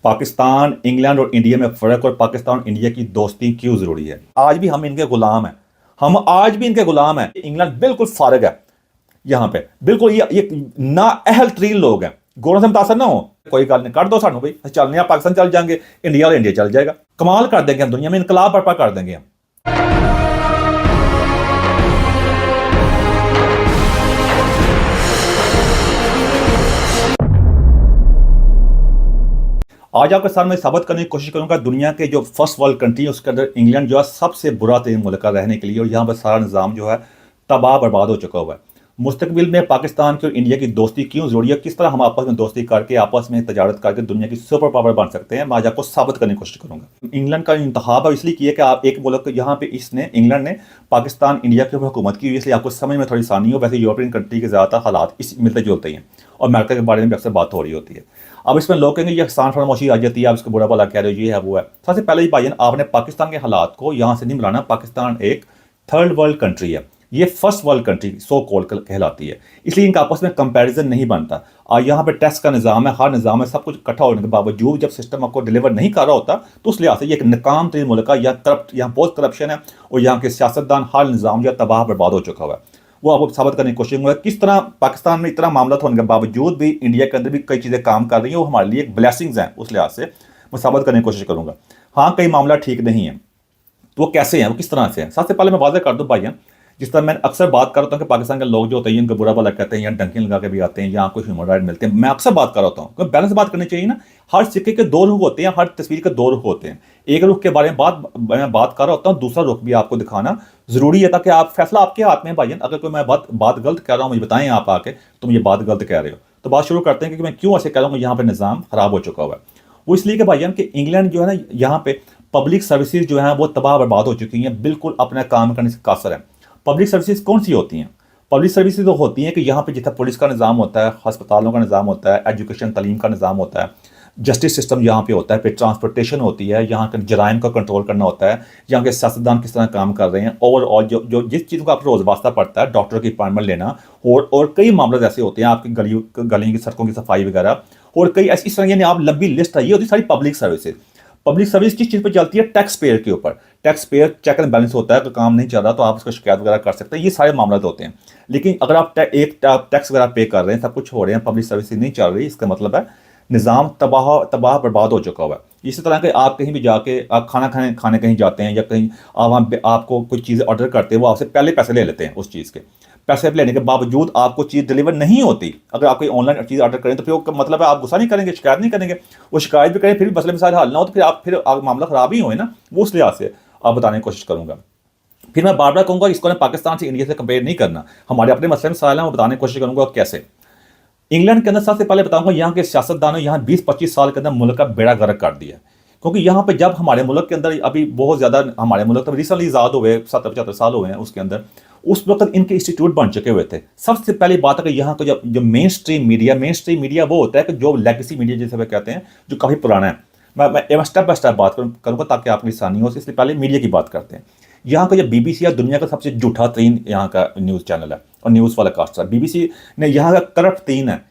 Pakistan, England और India में फ़र्क और पाकिस्तान और इंडिया की दोस्ती क्यों ज़रूरी है। आज भी हम इनके गुलाम हैं। हम आज भी इनके गुलाम हैं। इंग्लैंड बिल्कुल फारिग है यहाँ पे, बिल्कुल ये नाअहल तरीन लोग हैं। गोरों से मुतासर ना हो, कोई गल नहीं, कर दो सानू भाई, चलने पाकिस्तान चल जाएंगे, इंडिया और इंडिया चल जाएगा। कमाल कर देंगे हम, दुनिया में इनकलाब बर्पा कर देंगे हम। आज आपके सामने साबित करने की कोशिश करूंगा दुनिया के जो फर्स्ट वर्ल्ड कंट्री है उसके अंदर इंग्लैंड जो है सबसे बुरा तरीन मुल्क है रहने के लिए, और यहाँ पर सारा निज़ाम जो है तबाह बर्बाद हो चुका हुआ है। मुस्तकबिल में पाकिस्तान की और इंडिया की दोस्ती क्यों जरूरी है, किस तरह हम आपस में दोस्ती करके आपस में तजारत करके दुनिया की सुपर पावर बन सकते हैं, मैं आज आपको साबित करने की कोशिश करूंगा। इंग्लैंड का इंतखाब इसलिए किया कि आप एक मुल्क यहाँ पे इसने इंग्लैंड ने पाकिस्तान इंडिया के ऊपर हुकूमत की हुई, इसलिए आपको समझ में थोड़ी आसानी हो। वैसे यूरोपियन कंट्री के ज़्यादातर हालात इस मिलते जुलते ही हैं और अमेरिका के बारे में भी अक्सर बात हो रही होती है। अब इसमें लोग कहेंगे ये स्थान फरमोशी आ जाती है, आप इसको बुरा भला कह रहे हो, ये है वो है। सबसे पहले ही भाईजान, आपने पाकिस्तान के हालात को यहाँ से नहीं मिलाना। पाकिस्तान एक थर्ड वर्ल्ड कंट्री है, ये first world country so call कहलाती है, इसलिए इनका आपस में कंपैरिजन नहीं बनता। और यहाँ पे टैक्स का निज़ाम है, हर निज़ाम है, सब कुछ इकट्ठा होने के बावजूद जब सिस्टम आपको डिलीवर नहीं कर रहा होता तो उस लिहाज से ये एक नाकाम तरीन मुल्क है। यहाँ करप्ट, यहाँ बहुत करप्शन है और यहाँ के सियासतदान हर निज़ाम जो तबाह बर्बाद हो चुका हुआ है। वो आपको साबित करने की कोशिश करूंगा किस तरह पाकिस्तान में इतना मामला होने के बावजूद भी इंडिया के अंदर भी कई चीज़ें काम कर रही हैं, वो हमारे लिए एक ब्लेसिंग्स हैं। उस लिहाज से मैं साबित करने की कोशिश करूंगा। हाँ, कई मामला ठीक नहीं है, तो वो कैसे हैं, वो किस तरह से हैं। सबसे पहले मैं वाज़ेह कर दूं भाइयों, जिस तरह मैं अक्सर बात कर रहा हूँ कि पाकिस्तान के लोग जो होते हैं इनको बुरा भला कहते हैं या डंकी लगा के भी आते हैं, यहाँ कोई ह्यूमन राइट मिलते हैं। मैं अक्सर बात कर रहा हूँ बैलेंस बात करनी चाहिए ना। हर सिक्के के दो रुख होते हैं, हर तस्वीर के दो रुख होते हैं। एक रुख के बारे में मैं बात कर रहा होता हूँ, दूसरा रुख भी आपको दिखाना जरूरी है ताकि आप फैसला आपके हाथ में भाईजान। अगर कोई मैं बात गलत कह रहा हूँ मुझे बताएं आप आके, तुम ये बात गलत कह रहे हो। तो बात शुरू करते हैं कि मैं क्यों ऐसे कह रहा हूँ। यहाँ पे निज़ाम खराब हो चुका हुआ है, वो इसलिए कि भाईजान कि इंग्लैंड जो है ना, यहाँ पे पब्लिक सर्विसेज जो है वो तबाह बर्बाद हो चुकी हैं, बिल्कुल अपना काम करने से कासर है। पब्लिक सर्विसेज कौन सी होती हैं? पब्लिक सर्विसेज तो होती हैं कि यहाँ पे जितना पुलिस का निज़ाम होता है, अस्पतालों का निज़ाम होता है, एजुकेशन तालीम का निज़ाम होता है, जस्टिस सिस्टम यहाँ पे होता है, फिर ट्रांसपोर्टेशन होती है, यहाँ के जराइम का कंट्रोल करना होता है, यहाँ के सियासतदान किस तरह काम कर रहे हैं, ओवरऑल जो जिस चीज़ का आपको रोज़ वास्ता पड़ता है, डॉक्टर की अपॉइंटमेंट लेना और कई मामले ऐसे होते हैं, आपकी गलियों की सड़कों की सफाई वगैरह और कई ऐसी इस तरह यानी आप लंबी लिस्ट है, ये होती सारी पब्लिक सर्विसेज। पब्लिक सर्विस किस चीज़ पर चलती है? टैक्स पेयर के ऊपर। Tax payer check and balance होता है, अगर काम नहीं चल रहा तो आप उसको शिकायत वगैरह कर सकते हैं, ये सारे मामले होते हैं। लेकिन अगर आप एक टैक्स वगैरह पे कर रहे हैं, सब कुछ हो रहे हैं, पब्लिक सर्विस नहीं चल रही, इसका मतलब है निज़ाम तबाह बर्बाद हो चुका हुआ है। इसी तरह के आप कहीं भी जाके आप खाना खाने कहीं जाते हैं या कहीं आपको कुछ चीज़ें ऑर्डर करते हैं, वो आपसे पहले पैसे ले लेते हैं। उस चीज़ के पैसे लेने के बावजूद आपको चीज़ डिलीवर नहीं होती। अगर आप कोई ऑनलाइन चीज़ ऑर्डर करें तो फिर वो मतलब है आप गुस्सा नहीं करेंगे, शिकायत नहीं करेंगे। वो शिकायत भी करें फिर भी मसले मसाइल हल ना हो तो फिर मामला ख़राब ही होए ना। वो उस लिहाज से आप बताने की कोशिश करूँगा। फिर मैं बार बार कहूँगा इसको ना पाकिस्तान से इंडिया से कंपेयर नहीं करना, हमारे अपने मसले मसाइल हैं, वो बताने की कोशिश करूँगा कैसे। इंग्लैंड के अंदर सबसे पहले बताऊंगा यहाँ के सियासतदानों यहाँ 20-25 साल के अंदर मुल्क का बेड़ा गर्क कर दिया। क्योंकि यहाँ पे जब हमारे मुल्क के अंदर अभी बहुत ज़्यादा हमारे मुल्क तो रिसेंटली आज़ाद हुए 70-75 साल हुए हैं, उसके अंदर उस वक्त इनके इंस्टीट्यूट बन चुके हुए थे। सबसे पहली बात है कि यहाँ का जो मेन स्ट्रीम मीडिया वो होता है कि जो लेगेसी मीडिया जैसे वे कहते हैं, जो काफ़ी पुराना है। मैं स्टेप बाय स्टेप बात करूँगा ताकि आपको आसानी हो। इसलिए पहले मीडिया की बात करते हैं। यहाँ का जो BBC है दुनिया का सबसे झूठा तरीन यहाँ का न्यूज़ चैनल है और न्यूज़ वाला कास्ट है। BBC ने यहाँ का करप्ट तरीन है,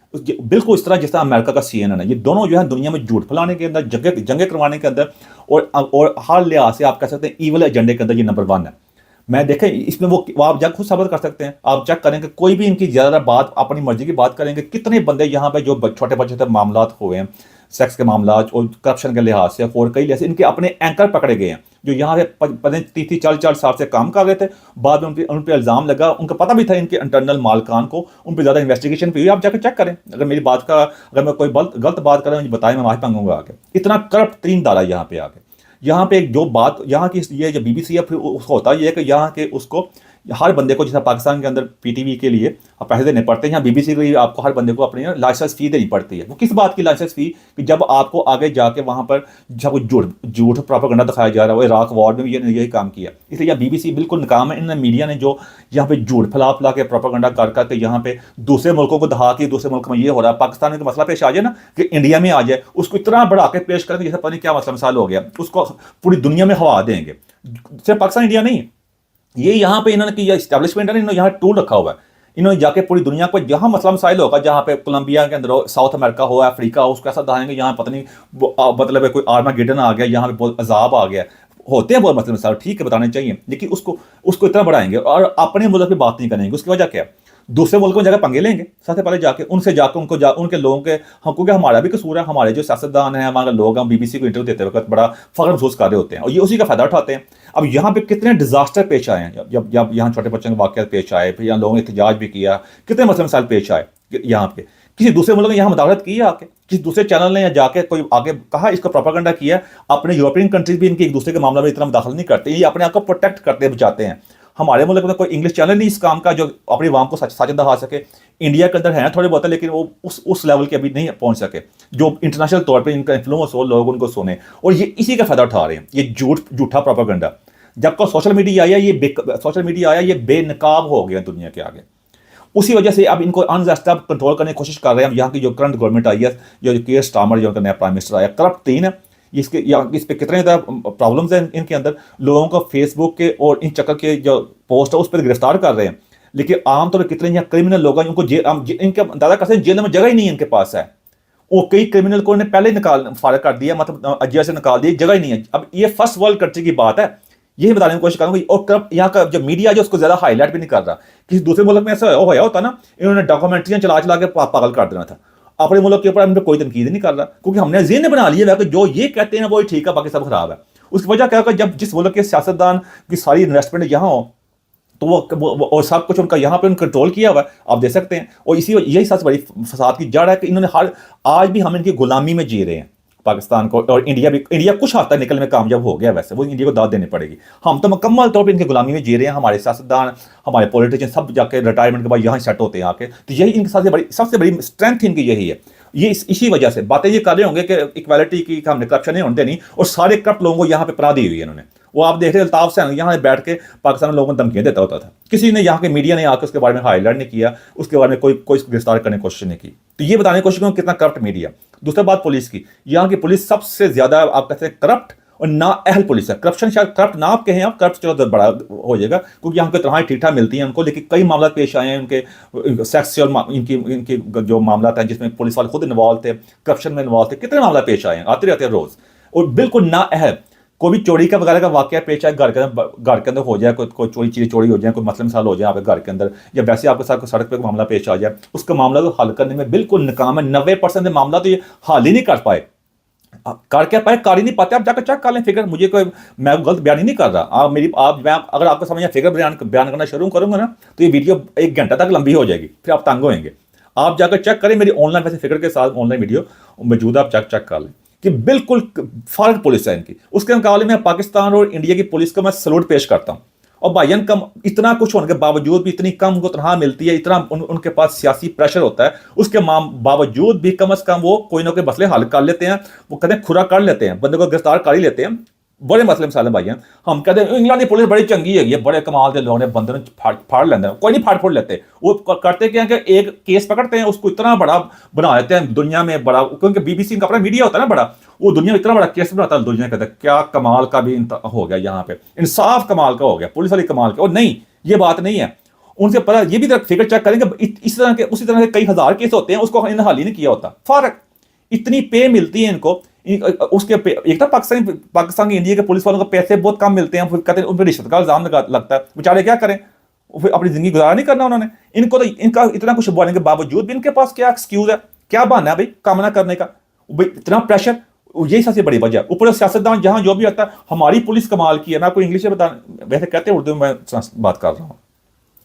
बिल्कुल इस तरह जिस तरह अमेरिका का CNN है। ये दोनों जो है दुनिया में झूठ फैलाने के अंदर, जंगे करवाने के अंदर और हर लिहाज से आप कह सकते हैं ईवल एजेंडे के अंदर ये नंबर 1 है। मैं देखें इसमें वो आप जाकर खुद साबित कर सकते हैं। आप चेक करेंगे कोई भी इनकी ज़्यादा बात अपनी मर्जी की बात करेंगे, कितने बंदे यहाँ पे जो छोटे बच्चे मामला हुए हैं, सेक्स के मामला और करप्शन के लिहाज से और कई लिहाज से इनके अपने एंकर पकड़े गए हैं, जो यहाँ से 30-40 साल से काम कर रहे थे। बाद में उन पर इल्ज़ाम लगा, उनको पता भी था इनके इंटरनल मालकान को, उन पर ज़्यादा इन्वेस्टिगेशन भी हुई। आप जाकर चेक करें। अगर मेरी बात का अगर मैं कोई गलत बात कर रहा हूँ मुझे बताएं, मैं माफी मांगूंगा आगे। इतना करप्ट तरीन दारा यहाँ पे आगे। यहाँ पे जो बात यहाँ की ये जो BBC है फिर उसको होता है ये कि यहाँ के उसको हर बंदे को, जैसा पाकिस्तान के अंदर PTV के लिए आप पैसे देने पड़ते हैं, यहाँ BBC के लिए आपको हर बंदे को अपनी लाइसेंस फ़ी देनी पड़ती है। वो किस बात की लाइसेंस फ़ी? कि जब आपको आगे जाके वहाँ पर जब झूठ प्रोपेगेंडा दिखाया जा रहा है। वो इराक वॉर में भी यही काम किया, इसलिए यहाँ BBC बिल्कुल नाकाम है। इन मीडिया ने जो यहाँ पे झूठ फैला के प्रोपेगेंडा कर करके यहाँ पे दूसरे मुल्कों को दिखा कि दूसरे मुल्क में ये हो रहा है, पाकिस्तान में मसला पेश आ जाए ना कि इंडिया में आ जाए, उसको इतना बढ़ा के पेश करेंगे जैसे पता नहीं क्या मसला मसाल हो गया, उसको पूरी दुनिया में हवा देंगे। सिर्फ पाकिस्तान इंडिया नहीं, ये यहाँ पे इन्होंने की इस्टेब्लिशमेंट है, इन्होंने यहाँ टूल रखा हुआ है। इन्होंने जाके पूरी दुनिया को जहाँ मसला मसाइल होगा, जहाँ पे कोलंबिया के अंदर हो, साउथ अमेरिका हो, अफ्रीका हो, उसको ऐसा दिखाएंगे यहाँ पता नहीं मतलब है कोई आर्मागेडन आ गया, यहाँ पे बहुत अजाब आ गया। होते हैं बहुत मसले मसाइल, ठीक है बताने चाहिए, लेकिन उसको उसको इतना बढ़ाएंगे और अपने मुल्क की बात नहीं करेंगे। उसकी वजह क्या है? दूसरे मुल्कों में जाकर पंगे लेंगे, सबसे पहले जाके उनसे जाकर उनके लोगों के हम, क्योंकि हमारा भी कसूर है, हमारे जो सियासतदान हैं, हमारे लोग, हम बीबीसी को इंटरव्यू देते वक्त बड़ा फख्र महसूस कर रहे होते हैं और ये उसी का फायदा उठाते हैं। अब यहाँ पे कितने डिजास्टर पेश आए हैं, जब जब यहाँ छोटे बच्चों के वाक़यात पेश आए, फिर यहाँ लोगों ने एहतजाज भी किया, कितने मसले मसाइल पेश आए यहाँ पे। किसी दूसरे मुल्क ने यहाँ मुदाखलत की है आके, किसी दूसरे चैनल ने जाके कोई आगे कहा, इसका प्रोपेगेंडा किया। अपने यूरोपियन कंट्रीज भी इनके एक दूसरे के मामले में इतना मुदाखलत नहीं करते, ये अपने आप को प्रोटेक्ट करते बचाते हैं। हमारे मुल्क में कोई इंग्लिश चैनल नहीं इस काम का जो अपनी आवाम को सच दिखा सके। इंडिया के अंदर है थोड़े बहुत, लेकिन वो उस लेवल के अभी नहीं पहुंच सके जो इंटरनेशनल तौर पे इनका इन्फ्लुएंस हो, लोग उनको सुने, और ये इसी का फायदा उठा रहे हैं, ये झूठा प्रोपेगेंडा। जब को सोशल मीडिया आया, ये बेनकाब हो गया दुनिया के आगे। उसी वजह से अब इनको अनजस्टिस कंट्रोल करने की कोशिश कर रहे हैं। यहाँ की जो करंट गवर्नमेंट आई है, जो केयर स्टार्मर जो नया प्राइम मिनिस्टर आया, करप्ट तीन है। इस पे कितने ज़्यादा प्रॉब्लम्स हैं इनके अंदर। लोगों को फेसबुक के और इन चक्कर के जो पोस्ट है उस पर गिरफ्तार कर रहे हैं, लेकिन आमतौर पर कितने यहाँ क्रिमिनल लोग हैं, उनको इनके दादा कहते हैं जेल में जगह ही नहीं इनके पास है। वो कई क्रिमिनल को पहले ही फारग कर दिया, मतलब अजिया से निकाल दिया, जगह ही नहीं है। अब ये फर्स्ट वर्ल्ड कंट्री की बात है, यही बताने की कोशिश करूंगा। और करप्ट यहाँ का जो मीडिया जो उसको ज्यादा हाईलाइट भी नहीं कर रहा। किसी दूसरे मुल्क में ऐसा होया होता ना, इन्होंने डॉक्यूमेंट्रियां चला चला के पागल कर देना था। अपने मुल्क के ऊपर हम कोई तनकीद नहीं कर रहा, क्योंकि हमने ज़हन बना लिया है कि जो ये कहते हैं वही ठीक है, बाकी सब खराब है। उसकी वजह क्या है, जब जिस मुल्क के सियासतदान की सारी इन्वेस्टमेंट यहाँ हो, तो वो और सब कुछ उनका यहाँ पे उन्होंने कंट्रोल किया हुआ है, आप देख सकते हैं। और यही सबसे बड़ी फसाद की जड़ है कि इन्होंने आज भी हम इनकी गुलामी में जी रहे हैं पाकिस्तान को। और इंडिया कुछ हद तक निकलने में कामयाब हो गया, वैसे वो इंडिया को दाद देनी पड़ेगी। हम तो मुकम्मल तौर पर इनकी गुलामी में जी रहे हैं। हमारे सियासतदान, हमारे पॉलिटिशियन सब जाके रिटायरमेंट के बाद यहाँ सेट होते हैं आके। तो यही इनकी सबसे बड़ी स्ट्रेंथ इनकी यही है। ये इसी वजह से बातें ये कर रहे होंगे कि इक्वालिटी की हमने करप्शन नहीं होने देनी, और सारे करप्ट लोगों को यहाँ पे पना दी हुई है इन्होंने। वो आप देख रहे अल्ताफ से यहाँ बैठ के पाकिस्तान लोगों को धमकियां देता होता था, किसी ने यहाँ के मीडिया ने आकर उसके बारे में हाईलाइट नहीं किया, उसके बारे में कोई गिरफ्तार करने की कोशिश नहीं की। तो ये बताने की कोशिश करूँ कितना करप्ट मीडिया। दूसरी बात पुलिस की, यहाँ की पुलिस सबसे ज्यादा आप कहते हैं करप्ट और ना अहल पुलिस है। करप्शन शायद करप्ट ना आप कहें, आप करप्ट चलो बड़ा हो जाएगा, क्योंकि यहाँ की तनख्वाहें ठीक ठाक मिलती हैं उनको, लेकिन कई मामला पेश आए हैं उनके सेक्स और इनकी जो मामला हैं जिसमें पुलिस वाले खुद इन्वॉल्व थे, करप्शन में इन्वॉल्व थे, कितने मामला पेश आए हैं, आते रहते हैं रोज। और बिल्कुल ना अहल कोई भी चोरी का वगैरह का वाकया पेश आए, घर के अंदर हो जाए, कोई चीज़ चोरी हो जाए, कोई मसले मसाल हो जाए आपके घर के अंदर, या वैसे आपके साथ सड़क पे कोई मामला पेश आ जाए, उसका मामला तो हल करने में बिल्कुल नाकाम है। 90% मामला तो ये हल ही नहीं कर पाए, कर क्या पाए, कर ही नहीं पाते। आप जाकर चेक कर लें फिगर, मुझे कोई मैं गलत बयान ही नहीं कर रहा। मैं अगर आपको समझ फिगर बयान करना शुरू करूंगा ना, तो ये वीडियो 1 घंटा तक लंबी हो जाएगी, फिर आप तंग होएंगे। आप जाकर चेक करें, मेरी ऑनलाइन वैसे फिगर के साथ ऑनलाइन वीडियो मौजूद है, आप चेक कर लें कि बिल्कुल फारग पुलिस है इनकी। उसके मुकाबले में पाकिस्तान और इंडिया की पुलिस को मैं सलूट पेश करता हूँ। और भाईजान कम इतना कुछ होने के बावजूद भी इतनी कम उनको तनख्वाह मिलती है, इतना उनके पास सियासी प्रेशर होता है, उसके बावजूद भी कम से कम वो कोई ना कोई मसले हल कर लेते हैं। वो कहते हैं खुरा कर लेते हैं, बंदे को गिरफ्तार कर ही लेते हैं। बड़े मसले मसाले भाई हैं। हम कहते हैं इंग्लैंड की पुलिस बड़ी चंगी है, बड़े कमाल के लोगों ने बंदे ने फाड़ लेते हैं, कोई नहीं फाड़ फोड़ लेते। वो करते क्या कि एक केस पकड़ते हैं, उसको इतना बड़ा बना देते हैं दुनिया में बड़ा, क्योंकि बीबीसी का अपना मीडिया होता है ना बड़ा, वो दुनिया में इतना बड़ा केस बनाता है, दुनिया कहता है क्या कमाल का भी हो गया, यहाँ पे इंसाफ कमाल का हो गया, पुलिस वाली कमाल का। और नहीं, ये बात नहीं है। उनसे पता, ये भी फिगर चेक करेंगे, इस तरह के उसी तरह के कई हजार केस होते हैं, उसको इन्हें हल ही नहीं किया होता। फर्क इतनी पे मिलती है इनको, उसके एक तो पाकिस्तान की इंडिया के पुलिस वालों को पैसे बहुत कम मिलते हैं, फिर कहते हैं उन पर रिश्वत का इल्जाम लगता है। बेचारे क्या करें, फिर अपनी जिंदगी गुजारा नहीं करना उन्होंने। इनको तो इनका इतना कुछ बोलने के बावजूद भी इनके पास क्या एक्सक्यूज है, क्या बहाना है भाई काम ना करने का, भाई इतना प्रेशर। यही सबसे बड़ी वजह। ऊपर सियासतदान जहां जो भी आता है, हमारी पुलिस कमाल की है। मैं आपको इंग्लिश में बता, वैसे कहते हैं उर्दू में बात कर रहा हूँ।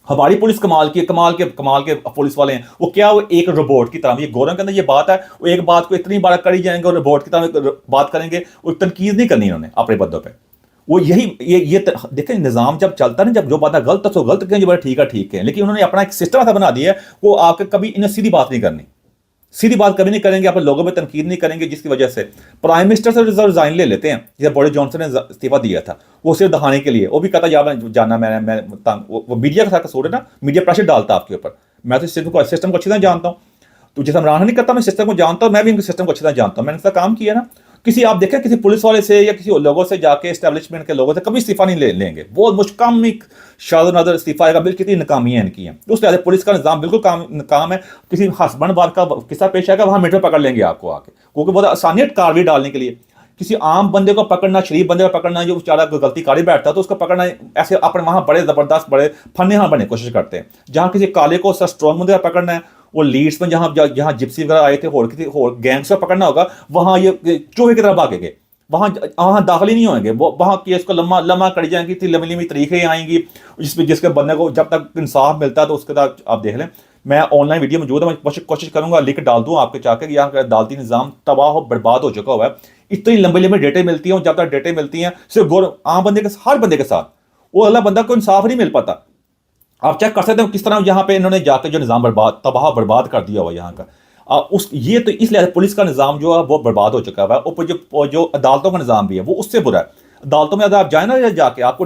हमारी पुलिस कमाल की, कमाल के पुलिस वाले हैं। वो क्या, वो एक रोबोट की तरह, ये गौरव के अंदर ये बात है, वो एक बात को इतनी बार करी जाएंगे और रोबोट की तरह बात करेंगे, वो तनकीद नहीं करनी इन्होंने अपने बदों पे। वो यही ये देखें, निज़ाम जब चलता है ना, जब जो बात गलत है तो गलत कहें, जो बात ठीक है, लेकिन उन्होंने अपना एक सिस्टम ऐसा बना दिया है, वो आपके कभी इन्हें सीधी बात नहीं करनी, सीधी बात कभी नहीं करेंगे, आप लोगों में तनकीद नहीं करेंगे, जिसकी वजह से प्राइम मिनिस्टर से रिजाइन ले लेते हैं। जैसे बोरिस जॉनसन ने इस्तीफा दिया था, वो सिर्फ दिखाने के लिए, वो भी कहता यार जानना मैं वो मीडिया का साथ कसूर है ना, मीडिया प्रेशर डालता आपके ऊपर। मैं तो सिस्टम को अच्छी तरह जानता हूँ, तो जैसे इमरान नहीं करता, मैं सिस्टम को जानता हूँ, मैं भी इनके सिस्टम को अच्छी तरह जानता हूँ, मैंने इसका काम किया ना। किसी आप देखें किसी पुलिस वाले से या किसी लोगों से जाके एस्टेब्लिशमेंट के लोगों से कभी इस्तीफा नहीं लेंगे, बहुत मुश्किल शायद नजर इस्तीफा आएगा। बिल्कुल कितनी नाकामियां इनकी हैं, उस लिहाज से पुलिस का निज़ाम बिल्कुल काम है। किसी हस्बैंड वार का किस्सा पेश आएगा, वहां मीटर पकड़ लेंगे आपको आके, क्योंकि बहुत आसानियत कार्रवाई डालने के लिए। किसी आम बंदे को पकड़ना, शरीफ बंदे को पकड़ना, जो बेचारा गलती कारी बैठता है तो उसको पकड़ना, ऐसे अपने वहां बड़े जबरदस्त बड़े फन्ने बनने की कोशिश करते हैं। जहां किसी काले को स्ट्रॉन्ग बंदे का पकड़ना है, वो लीड्स में जहां जिप्सी वगैरह आए थे, और किसी और गैंग्स को पकड़ना होगा, वहां ये चूहे की तरह भागेंगे, वहां दाखिल ही नहीं होंगे। वो वहां केस को लम्बा लम्बा करी जाएंगी, इतनी लंबी लंबी तरीके आएंगी, जिसके बंदे को जब तक इंसाफ मिलता है तो उसके बाद आप देख लें। मैं ऑनलाइन वीडियो मौजूद है, मैं कोशिश करूंगा लिंक डाल दूं आपके चाहकर। यहाँ का अदालती निज़ाम तबाह हो बर्बाद हो चुका हुआ है। इतनी लंबी लंबी डेटें मिलती हैं, जब तक डेटें मिलती हैं सिर्फ आम बंदे के हर बंदे के साथ, वो अगला बंदा को इंसाफ नहीं मिल पाता। आप चेक कर सकते हो किस तरह यहाँ पे इन्होंने जाकर जो निज़ाम तबाह बर्बाद कर दिया हुआ यहाँ का। ये तो इसलिए पुलिस का निज़ाम जो है वो बर्बाद हो चुका है। ऊपर जो अदालतों का निज़ाम भी है वो उससे बुरा है। अदालतों में अगर आप जाए ना, जाके आपको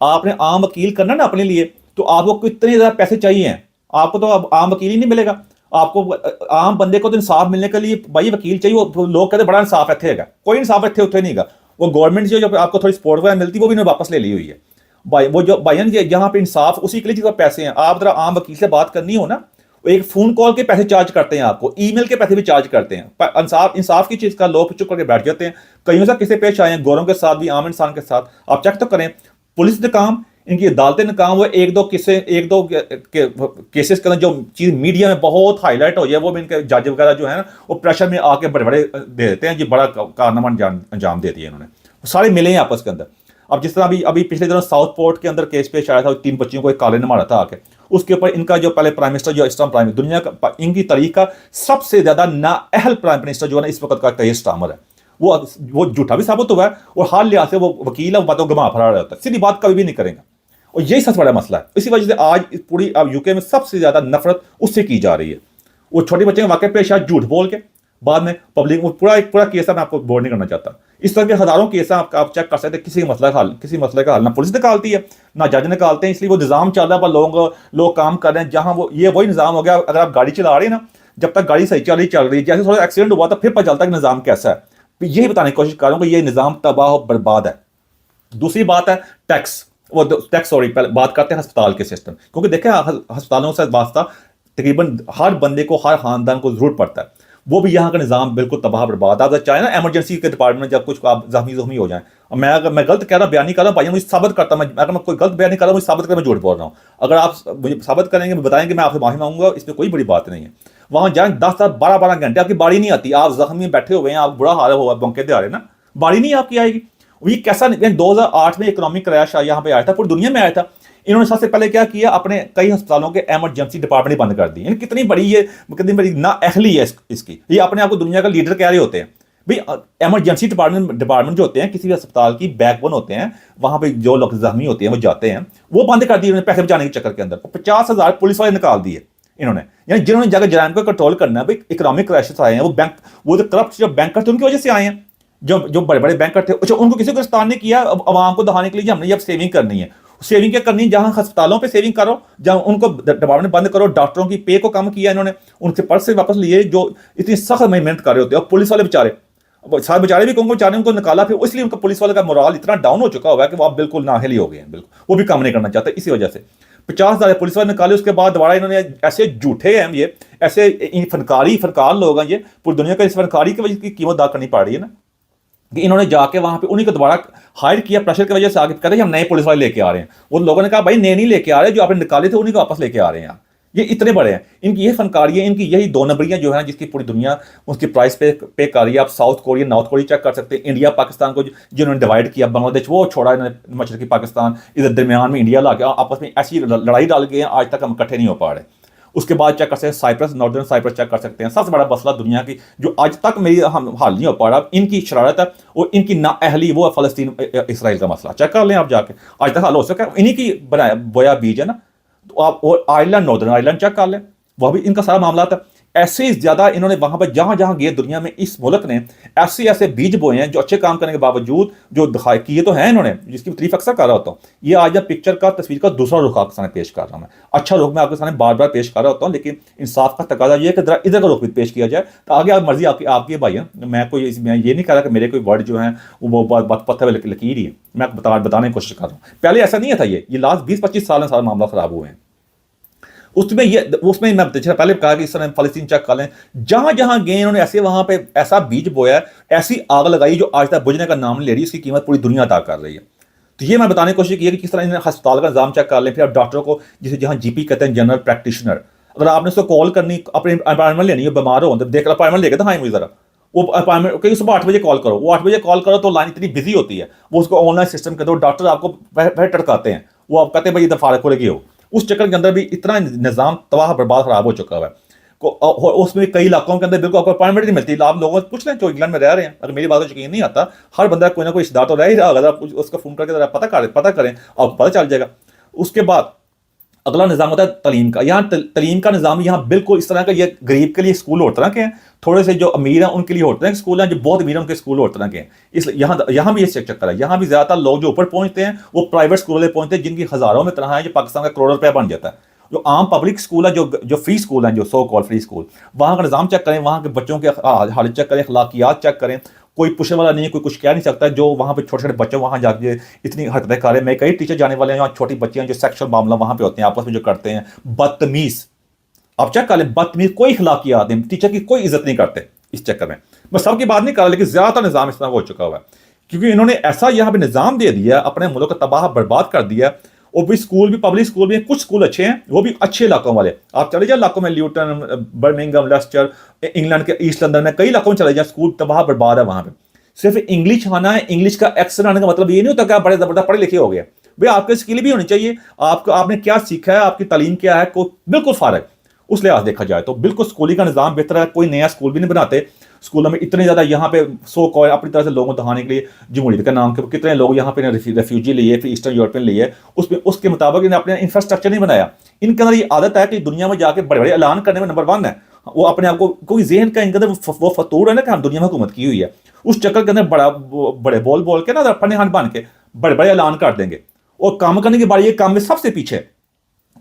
आपने आम वकील करना ना अपने लिए, तो आपको कितने ज़्यादा पैसे चाहिए हैं, आपको तो अब आम वकील ही नहीं मिलेगा। आपको आम बंदे को तो इंसाफ मिलने के लिए भाई वकील चाहिए। वो लोग कहते बड़ा इंसाफ इतने है, कोई इंसाफ इतने उतने नहीं गा। वो गवर्नमेंट जो आपको थोड़ी सपोर्ट वगैरह मिलती है वो भी इन्होंने वापस ले ली हुई है भाई। वो जो भाई यहाँ पे इंसाफ उसी के लिए जिसका पैसे हैं। आप जरा आम वकील से बात करनी हो ना, एक फोन कॉल के पैसे चार्ज करते हैं आपको, ईमेल के पैसे भी चार्ज करते हैं। इंसाफ की चीज का लोग चुप करके बैठ जाते हैं। कईयों से किसे पेश आए हैं, गोरों के साथ भी, आम इंसान के साथ। आप चेक तो करें, पुलिस ने काम, इनकी अदालतें ने काम, वो एक दो केसेस के अंदर जो चीज मीडिया में बहुत हाईलाइट हो जाए, वो भी इनके जज वगैरह जो है ना, वो प्रेशर में आके बड़े बड़े दे देते हैं जी, बड़ा कारनामा अंजाम दे दिया इन्होंने। सारे मिले हैं आपस के अंदर। अब जिस तरह अभी पिछले दिनों साउथ पोर्ट के अंदर केस पेश आया था, 3 बच्चियों को एक काले ने मारा था आके, उसके ऊपर इनका जो पहले प्राइम मिनिस्टर जो इस्लाम प्राइम दुनिया का इनकी तारीख का सबसे ज्यादा नाअहल प्राइम मिनिस्टर जो है ना इस वक्त का कई स्टामर है। वो झूठा भी साबित हुआ है, और हाल लिहाज से वो वकील है, वो बातों घुमा फरा रहा होता है, सीधी बात कभी भी नहीं करेगा। और यही सबसे बड़ा मसला है। इसी वजह से आज पूरी यूके में सबसे ज्यादा नफरत उससे की जा रही है। वो छोटे बच्चे का वाकई पेश आया झूठ बोल के, बाद में पब्लिक पूरा केस है, मैं आपको बोर नहीं करना चाहता। इस तरह के हजारों केस हैं, आप चेक कर सकते हैं। किसी मसले का हल ना पुलिस निकालती है ना जज निकालते हैं, इसलिए वो निज़ाम चल रहा है पर लोग काम कर रहे हैं। जहां वो ये वही निज़ाम हो गया, अगर आप गाड़ी चला रहे हैं ना, जब तक गाड़ी सही चल रही है, जैसे थोड़ा एक्सीडेंट हुआ था फिर पता चलता है कि निज़ाम कैसा है। तो यही बताने की कोशिश कर रहा हूं कि ये निज़ाम तबाह और बर्बाद है। दूसरी बात है टैक्स, पहले बात करते हैं अस्पताल के सिस्टम, क्योंकि देखें अस्पतालों से वास्ता तकरीबन हर बंदे को, हर खानदान को जरूरत पड़ता है। वो भी यहाँ का निज़ाम बिल्कुल तबाह बर्बाद। आप चाहे ना इमरजेंसी के डिपार्टमेंट जब कुछ आप जख्मी हो जाए, और मैं गलत कह रहा बयान नहीं कर रहा हूँ भाई, मुझे साबित करता मैं, अगर मैं कोई गलत बयान नहीं कर रहा हूँ, मुझे साबित कर मैं झूठ बोल रहा हूँ। अगर आप मुझे साबित करेंगे, बताएंगे, मैं आपसे माफी मांगूंगा, इसमें कोई बड़ी बात नहीं है। वहाँ जाए 10-12 घंटे आपकी बारी नहीं आती, आप जख्मी बैठे हुए हैं, आप बुरा हाल हुआ बंके दे आ रहे हैं ना, बारी नहीं आपकी आएगी। ये कैसा 2008 में इकोनॉमिक क्रैश यहाँ पे आया था, पूरी दुनिया में आया था। इन्होंने सबसे पहले क्या किया, अपने कई अस्पतालों के इमरजेंसी डिपार्टमेंट बंद कर दी। कितनी बड़ी नाअहली है इसकी। ये अपने आप को दुनिया का लीडर कह रहे होते हैं भाई। इमरजेंसी डिपार्टमेंट जो होते हैं किसी भी अस्पताल की बैकबोन होते हैं, वहां पे जो लोग जख्मी होते हैं वो जाते हैं, वो बंद कर दिए इन्होंने पैसे बचाने के चक्कर के अंदर। 50,000 पुलिस वाले निकाल दिए इन्होंने, यानी जिन्होंने जाकर जराइम को कंट्रोल करना है। भाई इकोनॉमिक क्रैशेस आए हैं, वो जो करप्ट जो बैंकर थे उनकी वजह से आए हैं, जो बड़े बड़े बैंकर थे। अच्छा, उनको किसी को गिरफ्तार नहीं किया, आवाम को दिखाने के लिए हमने अब सेविंग करनी है। सेविंग क्या करनी है, जहां अस्पतालों पे सेविंग करो, जहां उनको डिपार्टमेंट बंद करो। डॉक्टरों की पे को कम किया इन्होंने, उनसे पर्स से वापस लिए जो इतनी सख्त मेहनत कर रहे होते हैं। और पुलिस वाले बेचारे बेचारे भी कहूँगा, बेचारे उनको निकाला फिर, इसलिए उनका पुलिस वाले का मोराल इतना डाउन हो चुका हुआ है कि वो आप बिल्कुल नाअहल हो गए हैं, बिल्कुल वो भी काम नहीं करना चाहते। इसी वजह से 50,000 पुलिस वाले निकाले। उसके बाद दोबारा इन्होंने ऐसे झूठे हैं, ये ऐसे फनकार लोग हैं, ये पूरी दुनिया का इस फनकारी की वजह की कीमत अदा करनी पड़ रही है ना, कि इन्होंने जाके वहां पे उन्हीं को दोबारा हायर किया प्रेशर की वजह से। आगे कहते हैं हम नए पुलिस वाले लेके आ रहे हैं। उन लोगों ने कहा भाई नए नहीं लेके आ रहे, जो आपने निकाले थे उन्हीं को वापस लेके आ रहे हैं। ये इतने बड़े हैं, इनकी ये फनकारी है, इनकी यही 2 नंबरियां जो है जिसकी पूरी दुनिया उसकी प्राइस पे कर रही है। आप South Korea North Korea check कर सकते हैं। इंडिया पाकिस्तान को जिन्होंने डिवाइड किया, बांग्लादेश वो छोड़ा इन्होंने, मशरकी पाकिस्तान, इधर दरमियान में इंडिया ला के आपस में ऐसी लड़ाई डाल गए हैं, आज तक हम इकट्ठे नहीं हो पा रहे। उसके बाद चेक कर सकते हैं साइप्रस, नॉर्दर्न साइप्रस चेक कर सकते हैं। सबसे बड़ा मसला दुनिया की जो आज तक मेरी हम हल नहीं हो पा रहा, इनकी शरारत है और इनकी नाअहली, वो फ़लस्तीन इसराइल का मसला। चेक कर लें आप जाके, आज तक हल हो सका, इन्हीं की बनाया बोया बीज है ना। तो आप और आयरलैंड, नॉर्दर्न आयरलैंड चेक कर लें, वह भी इनका सारा मामला था। ऐसे ज़्यादा इन्होंने वहाँ पर जहाँ जहाँ गए दुनिया में, इस मुल्क ने ऐसे ऐसे बीज बोए हैं जो अच्छे काम करने के बावजूद जो दिखाए किए तो हैं इन्होंने, जिसकी तारीफ अक्सर कर रहा होता हूँ। ये आज मैं पिक्चर का तस्वीर का दूसरा रुख आपके सामने पेश कर रहा हूँ। मैं अच्छा रुख मैं आपके सामने बार बार पेश कर रहा होता हूँ, लेकिन इंसाफ का तकाजा ये है कि जरा इधर का रुख भी पेश किया जाए। तो आगे आप मर्जी आपकी आपकी भाई है, मैं ये नहीं कह रहा कि मेरे कोई वर्ड जो है वो बहुत पत्थर में लकीर ही है, मैं बताने की कोशिश कर रहा हूँ। पहले ऐसा नहीं था, ये लास्ट 20-25 साल में सारा मामला खराब हुए हैं। उसमें मैं पहले कहा कि इस तरह फलस्तीन चेक कर लें, जहां जहां गए इन्होंने ऐसे वहां पे ऐसा बीज बोया, ऐसी आग लगाई जो आज तक बुझने का नाम नहीं ले रही, इसकी कीमत पूरी दुनिया अदा कर रही है। तो ये मैं बताने की कोशिश की है कि किस तरह इन्होंने अस्पताल का निजाम चेक कर लें, फिर आप डॉक्टरों को, जिसे जहां जीपी कहते हैं, जनरल प्रैक्टिशनर, अगर आपने उसको कॉल करनी, अपनी अपॉइंटमेंट लेनी है, बीमार हो, देख अपॉइंटमेंट लेके दिखाएं मुझे जरा, वो अपॉइंटमेंट कहीं सुबह 8 बजे कॉल करो, वो 8 बजे कॉल करो तो लाइन इतनी बिजी होती है, वो उसको ऑनलाइन सिस्टम के दो डॉक्टर आपको वह टड़काते हैं, वो आप कहते हैं भाई इधर फारक हो लगी हो। उस चक्कर के अंदर भी इतना निज़ाम तबाह बर्बाद खराब हो चुका है। उसमें कई इलाकों के अंदर बिल्कुल आपको अपॉइंटमेंट नहीं मिलती। आप लोगों से पूछ लें जो इंग्लैंड में रह रहे हैं, अगर मेरी बात को यकीन नहीं आता, हर बंदा कोई ना कोई रिश्तेदार तो रह ही रहा, अगर आप उसका फ़ोन करके पता करें आपको पता चल जाएगा। उसके बाद अगला निज़ाम होता है तलीम का। यहाँ तलीम का निज़ाम यहाँ बिल्कुल इस तरह का, ये गरीब के लिए स्कूल और तरह के हैं, थोड़े से जो अमीर हैं उनके लिए होते हैं स्कूल हैं, जो बहुत अमीर हैं उनके स्कूल और तरह के हैं। इसलिए यहाँ भी ये चक्कर है, यहाँ भी ज़्यादातर लोग जो ऊपर पहुँचते हैं वो प्राइवेट स्कूल वाले पहुँचते हैं, जिनकी हज़ारों में तरह है, जो पाकिस्तान का करोड़ों रुपया बन जाता है। जो आम पब्लिक स्कूल है, जो फ्री स्कूल हैं, जो सो कॉल फ्री स्कूल, वहाँ का निज़ाम चेक करें, वहाँ के बच्चों के हालत चेक करें, अखलाकियात चेक करें, कोई पूछने वाला नहीं है, कोई कुछ कह नहीं सकता। जो वहाँ पे छोटे छोटे बच्चे वहाँ जाके इतनी हरकतें कर रहे हैं, मैं कई टीचर जाने वाले हैं यहाँ, छोटी बच्चियाँ जो सेक्सुअल मामला वहाँ पे होते हैं आपस में जो करते हैं, बदतमीज़, आप चेक कर लें, बदतमीज़, कोई अखलाकियात नहीं, टीचर की कोई इज्जत नहीं करते। इस चक्कर में मैं सबकी बात नहीं कर रहा, लेकिन ज़्यादातर निज़ाम इस तरह हो चुका हुआ है, क्योंकि इन्होंने ऐसा यहाँ पे निज़ाम दे दिया, अपने मुल्क को तबाह बर्बाद कर दिया। और भी स्कूल भी पब्लिक स्कूल भी, कुछ स्कूल अच्छे हैं, वो भी अच्छे इलाकों वाले, आप चले जाए इलाकों में, ल्यूटन, बर्मिंघम, लेस्टर, इंग्लैंड के ईस्ट लंदन में कई इलाकों में चले जाए, स्कूल तबाह बर्बाद है वहाँ पे। सिर्फ इंग्लिश आना है, इंग्लिश का एक्सेंट आने का मतलब ये नहीं होता कि आप बड़े ज़बरदस्त पढ़े लिखे हो गए। भाई आपके स्किल भी होनी चाहिए, आपने क्या सीखा है, आपकी तालीम क्या है, को बिल्कुल फ़र्क। उस लिहाज देखा जाए तो बिल्कुल स्कूलिंग का निज़ाम बेहतर है, कोई नया स्कूल भी नहीं बनाते। स्कूलों में इतने ज़्यादा यहाँ पे सो कॉल अपनी तरह से लोगों को दिखाने के लिए, जमहूरियत के नाम के कितने लोग यहाँ पे रेफ्यूजी लिए, फिर ईस्टर्न यूरोपियन लिए, उसके मुताबिक इन्हें अपने इंफ्रास्ट्रक्चर नहीं बनाया। इनके अंदर ये आदत है कि दुनिया में जाके बड़े बड़े ऐलान करने में नंबर 1 है, वो अपने आप को, कोई जहन का इनके अंदर वो फतूर है ना कि हम दुनिया में हुकूमत की हुई है। उस चक्कर के अंदर बड़े बोल के ना अपने हाथ बन के बड़े बड़े ऐलान कर देंगे, और काम करने की बारी ये काम में सबसे पीछे।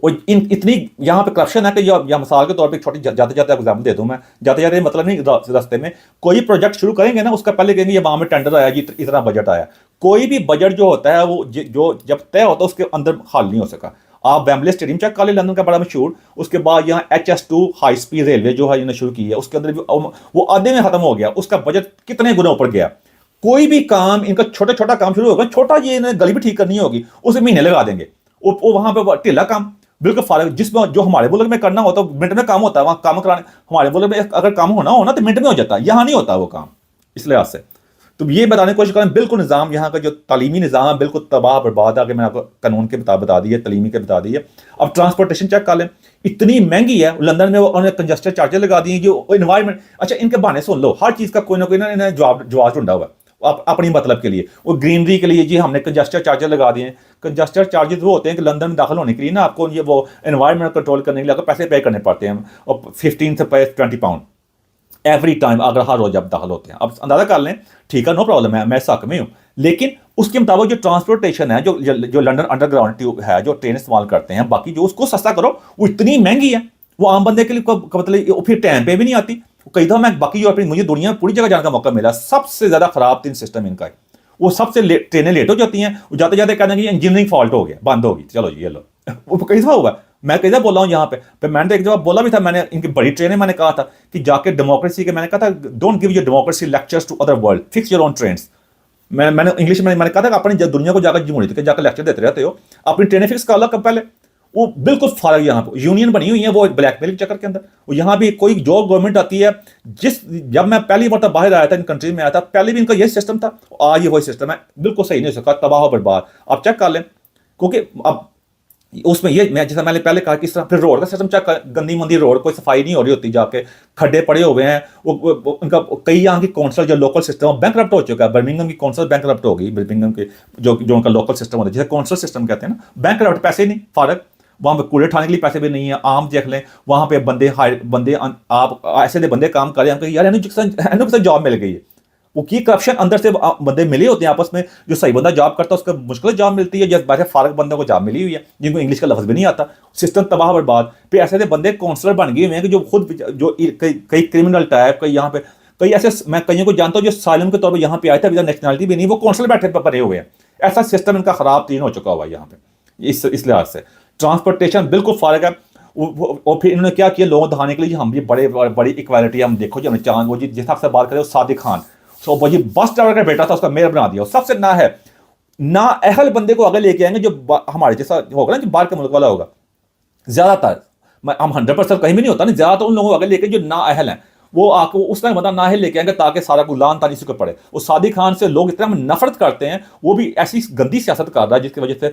और इतनी यहाँ पे करप्शन है कि या मिसाल के तौर पे छोटी जाते जाते एग्जाम्पल दे दूँ मैं, जाते जाते मतलब नहीं, रास्ते में कोई प्रोजेक्ट शुरू करेंगे ना, उसका पहले कहेंगे ये वहाँ में टेंडर आया जी, इतना बजट आया। कोई भी बजट जो होता है वो जो जब तय होता है उसके अंदर हाल नहीं हो सका। आप वेम्बले स्टेडियम चेक कर लें, लंदन का बड़ा मशहूर, उसके बाद यहाँ HS2 हाई स्पीड रेलवे जो है इन्होंने शुरू की है, उसके अंदर भी वो आधे में खत्म हो गया, उसका बजट कितने गुना ऊपर गया। कोई भी काम इनका छोटा छोटा काम शुरू होगा, छोटा ये इन्हें गली भी ठीक करनी होगी, उसे महीने लगा देंगे, वो वहाँ पे ढीला काम बिल्कुल फारग, जिसमें जो हमारे मुल्क में करना होता है मिनट में काम होता है, वहाँ काम कराने हमारे मुल्क में अगर काम होना हो ना तो मिनट में हो जाता है, यहाँ नहीं होता वो काम। इस लिहाज से तो ये बताने की कोशिश करें, बिल्कुल निज़ाम यहाँ का जो तालीमी निज़ाम है बिल्कुल तबाह बर्बाद है। मैंने आपको कानून के बता दी है, तलीमी के बता दी है। अब ट्रांसपोर्टेशन चेक कर लें, इतनी महंगी है। लंदन में वो उन्होंने कंजस्टर चार्जेस लगा दिए, जो इन्वायरमेंट, अच्छा इनके बहाने सुन लो, हर चीज़ का कोई ना कोई ना इन्हें जवाब ढूंढा हुआ है अपनी मतलब के लिए। वो ग्रीनरी के लिए जी हमने कंजस्टर चार्जेस लगा दिए। कंजस्टर चार्जेस वो होते हैं कि लंदन में दाखिल होने के लिए ना आपको ये वो एनवायरनमेंट कंट्रोल करने के लिए आपको पैसे पे करने पड़ते हैं, और 15 से 20 पाउंड एवरी टाइम, अगर हर रोज आप दाखिल होते हैं। अब अंदाजा कर लें, ठीक है, नो प्रॉब्लम है, मैं इस हक में हूँ, लेकिन उसके मुताबिक जो ट्रांसपोर्टेशन है, जो लंदन अंडरग्राउंड ट्यूब है, जो ट्रेन इस्तेमाल करते हैं, बाकी जो उसको सस्ता करो, वो इतनी महंगी है, वो आम बंदे के लिए मतलब फिर टाइम पे भी नहीं आती। कई दफ़ा मैं बाकी यूरोपियन, मुझे दुनिया में पूरी जगह जाने का मौका मिला, सबसे ज़्यादा ख़राब 3 सिस्टम इनका है। वो सबसे ट्रेनें लेट हो जाती हैं, वो जाते जाते कहते हैं कि इंजीनियरिंग फॉल्ट हो गया, बंद होगी, चलो जी ये लो। वो कई दफ़ा हुआ, मैं कई दफ़ा बोला हूँ यहाँ पे मैंने तो एक दफ़ा बोला भी था, मैंने इनकी बड़ी ट्रेनें, मैंने कहा था कि जाके डेमोक्रेसी के, मैंने कहा था don't give your democracy lectures to other world, fix your own trains. मैंने इंग्लिश में मैंने कहा था कि अपनी दुनिया को जाकर जमहूरियत के जाकर लेक्चर देते रहते हो, अपनी ट्रेनें फिक्स कर लो कब पहले। वो बिल्कुल फारग, यहाँ पर यूनियन बनी हुई है वो ब्लैकमेल चक्कर के अंदर। वो यहाँ भी कोई जो गवर्नमेंट आती है, जब मैं पहली बार बाहर आया था, इन कंट्रीज में आया था, पहले भी इनका यही सिस्टम था, आज ये वही सिस्टम है, बिल्कुल सही नहीं हो सका, तबाह बर्बाद। आप चेक कर लें, क्योंकि अब उसमें ये, मैं जैसा मैंने पहले कहा, किस तरह फिर रोड का सिस्टम चेक कर, गंदी मंदी रोड, कोई सफाई नहीं हो रही होती, जाके खड्डे पड़े हुए हैं। वो उनका कई यहाँ की कौंसल जो लोकल सिस्टम है बैंकरप्ट हो चुका है। बर्मिंघम की कौंसल बैंकरप्ट होगी, बर्मिंघम के जो उनका लोकल सिस्टम होता है, जिसे कौंसल सिस्टम कहते हैं ना, बैंकरप्ट, पैसे नहीं, फारग। वहाँ पे कूड़े उठाने के लिए पैसे भी नहीं है। आम देख लें, वहाँ पे आप ऐसे दे बंदे काम कर रहे हैं, यार इन्होंने किसी जॉब मिल गई है। वो की करप्शन अंदर से बंदे मिले होते हैं आपस में, जो सही बंदा जॉब करता है उसको मुश्किल जॉब मिलती है, जैसे वैसे फारग बंदों को जॉब मिली हुई है जिनको इंग्लिश का लफ्ज़ भी नहीं आता, सिस्टम तबाह बर्बाद। फिर ऐसे बंदे काउंसलर बन गए हुए हैं कि जो खुद जो कई क्रिमिनल टाइप, कई यहाँ पे कई ऐसे, मैं कईयों को जानता हूँ जो साइलम के तौर पर यहाँ पे आए थे, अभी नेशनलिटी भी नहीं, वो काउंसलर बैठे बने हुए हैं। ऐसा सिस्टम इनका खराब तीन हो चुका हुआ है यहाँ पे इस लिहाज से। ट्रांसपोर्टेशन बिल्कुल फारग है। और फिर इन्होंने क्या किया, लोगों को दिखाने के लिए हम भी बड़ी इक्वालिटी, हम देखो जी, हमने चांद वो जी जिस हिसाब से बात करें, वो सादिक खान, सो वो जी बस ड्राइवर का बेटा था, उसका मेयर बना दिया। सबसे ना अहल बंदे को आगे लेके आएंगे, जो हमारे जैसा होगा ना, जो बाहर के मुल्क वाला होगा। ज्यादातर हम 100% कहीं भी नहीं होता ना, ज्यादातर उन लोगों को आगे लेके जो ना अहल हैं, वो आके उस टाइम मतलब ना अहल लेके आएंगे, ताकि सारा गुलाम तानी से पड़े। वो सादिक खान से लोग इतना नफरत करते हैं, वो भी ऐसी गंदी सियासत कर रहा है जिसकी वजह से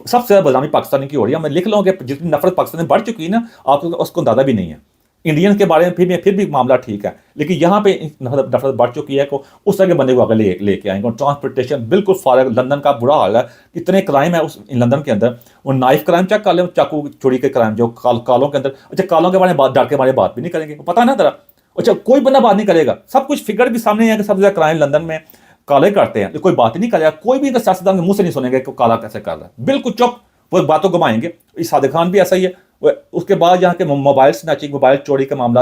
सबसे ज्यादा बदनामी पाकिस्तानी की हो रही है। मैं लिख लूँ कि जितनी नफरत पाकिस्तान में बढ़ चुकी है ना, आपको उसको अंदाजा भी नहीं है। इंडियन के बारे में फिर भी मामला ठीक है, लेकिन यहाँ पे नफरत बढ़ चुकी है, को उस तरह के बंदे को आगे लेके आएंगे। और ट्रांसपोर्टेशन बिल्कुल फारग। लंदन का बुरा हाल है, इतने क्राइम है उस लंदन के अंदर। वो नाइफ क्राइम चेक कर ले, चाकू चोरी के क्राइम जो कालों के अंदर। अच्छा, कालों के बारे में डर के बारे में बात भी नहीं करेंगे, पता है ना तेरा। अच्छा, कोई बंदा बात नहीं करेगा, सब कुछ फिगर भी सामने है कि सबसे ज्यादा क्राइम लंदन में काले करते हैं, कोई बात ही नहीं करेगा। कोई भी सियासतदान के मुंह से नहीं सुनेगा कि काला कैसे कर रहा है, बिल्कुल चुप, वो बातों को घुमाएंगे। इस सादिक खान भी ऐसा ही है। उसके बाद यहाँ के मोबाइल स्नैचिंग, मोबाइल चोरी के मामला,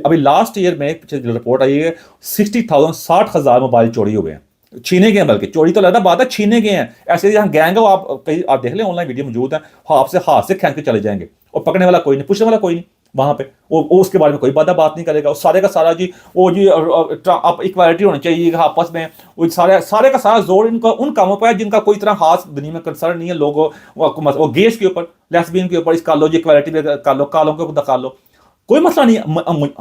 अभी लास्ट ईयर में पीछे रिपोर्ट आई है, 60,000 मोबाइल चोरी हुए हैं, छीने गए हैं। बल्कि चोरी तो लगता बात है, छीने गए हैं। ऐसे यहाँ गैंग है, आप देख लें, ऑनलाइन वीडियो मौजूद है, हाथ से खींच के चले जाएंगे, और पकड़ने वाला कोई नहीं, पूछने वाला कोई नहीं वहां पे। वो उसके बारे में कोई बात नहीं करेगा। वो सारे का सारा जी, वो जी आप इक्वालिटी होनी चाहिए आपस में, वो सारे का सारा जोर इनका उन कामों पर है जिनका कोई तरह खास दुनिया में कंसर्न नहीं है। लोगों वो गेस के ऊपर, लेस्बियन के ऊपर इसका लो जी, इक्वालिटी कर लो, कालों के ऊपर कर लो, कोई मसला नहीं।